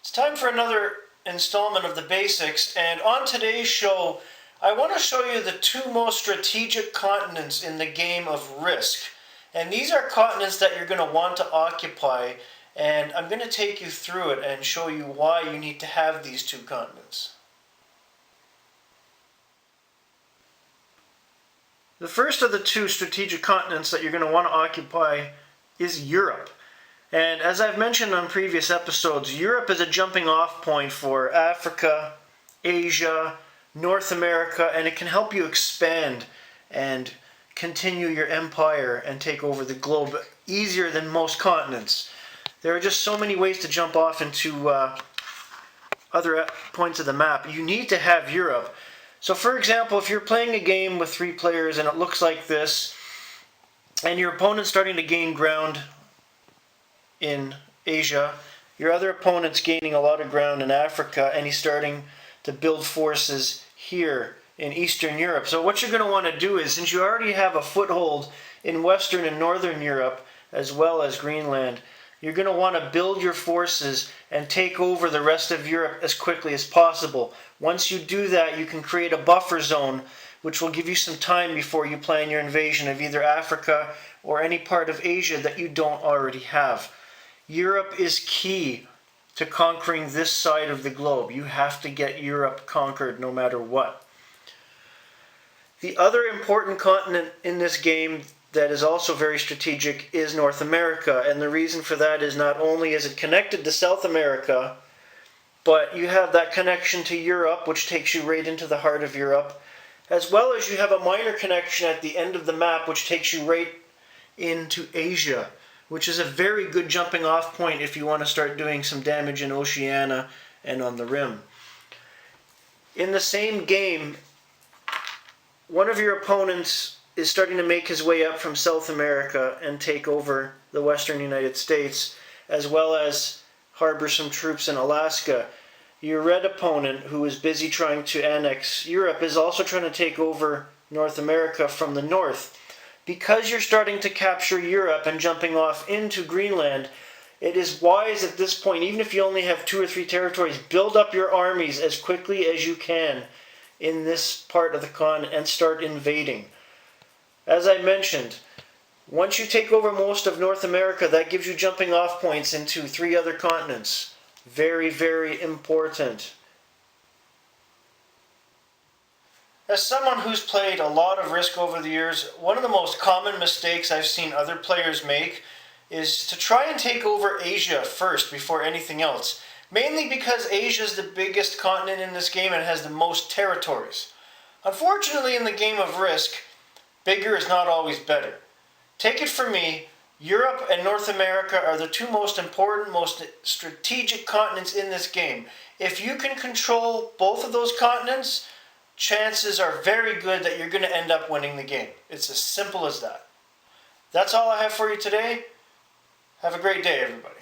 It's time for another installment of the basics, and on today's show I want to show you the two most strategic continents in the game of Risk. And these are continents that you're going to want to occupy, and I'm going to take you through it and show you why you need to have these two continents. The first of the two strategic continents that you're going to want to occupy is Europe. And as I've mentioned on previous episodes, Europe is a jumping off point for Africa, Asia, North America, and it can help you expand and continue your empire and take over the globe easier than most continents. There are just so many ways to jump off into other points of the map. You need to have Europe. So for example, if you're playing a game with 3 players and it looks like this, and your opponent's starting to gain ground in Asia, your other opponent's gaining a lot of ground in Africa, and he's starting to build forces here in Eastern Europe. So what you're going to want to do is, since you already have a foothold in Western and Northern Europe, as well as Greenland, you're going to want to build your forces and take over the rest of Europe as quickly as possible. Once you do that, you can create a buffer zone, which will give you some time before you plan your invasion of either Africa or any part of Asia that you don't already have. Europe is key to conquering this side of the globe. You have to get Europe conquered no matter what. The other important continent in this game that is also very strategic is North America, and the reason for that is not only is it connected to South America, but you have that connection to Europe, which takes you right into the heart of Europe, as well as you have a minor connection at the end of the map, which takes you right into Asia, which is a very good jumping off point if you want to start doing some damage in Oceania and on the rim. In the same game, one of your opponents is starting to make his way up from South America and take over the western United States, as well as harbor some troops in Alaska. Your red opponent, who is busy trying to annex Europe, is also trying to take over North America from the north. Because you're starting to capture Europe and jumping off into Greenland, it is wise at this point, even if you only have 2 or 3 territories, build up your armies as quickly as you can in this part of the continent and start invading. As I mentioned, once you take over most of North America, that gives you jumping off points into 3 other continents. Very, very important. As someone who's played a lot of Risk over the years, one of the most common mistakes I've seen other players make is to try and take over Asia first before anything else. Mainly because Asia is the biggest continent in this game and has the most territories. Unfortunately, in the game of Risk, bigger is not always better. Take it from me, Europe and North America are the 2 most important, most strategic continents in this game. If you can control both of those continents, chances are very good that you're going to end up winning the game. It's as simple as that. That's all I have for you today. Have a great day, everybody.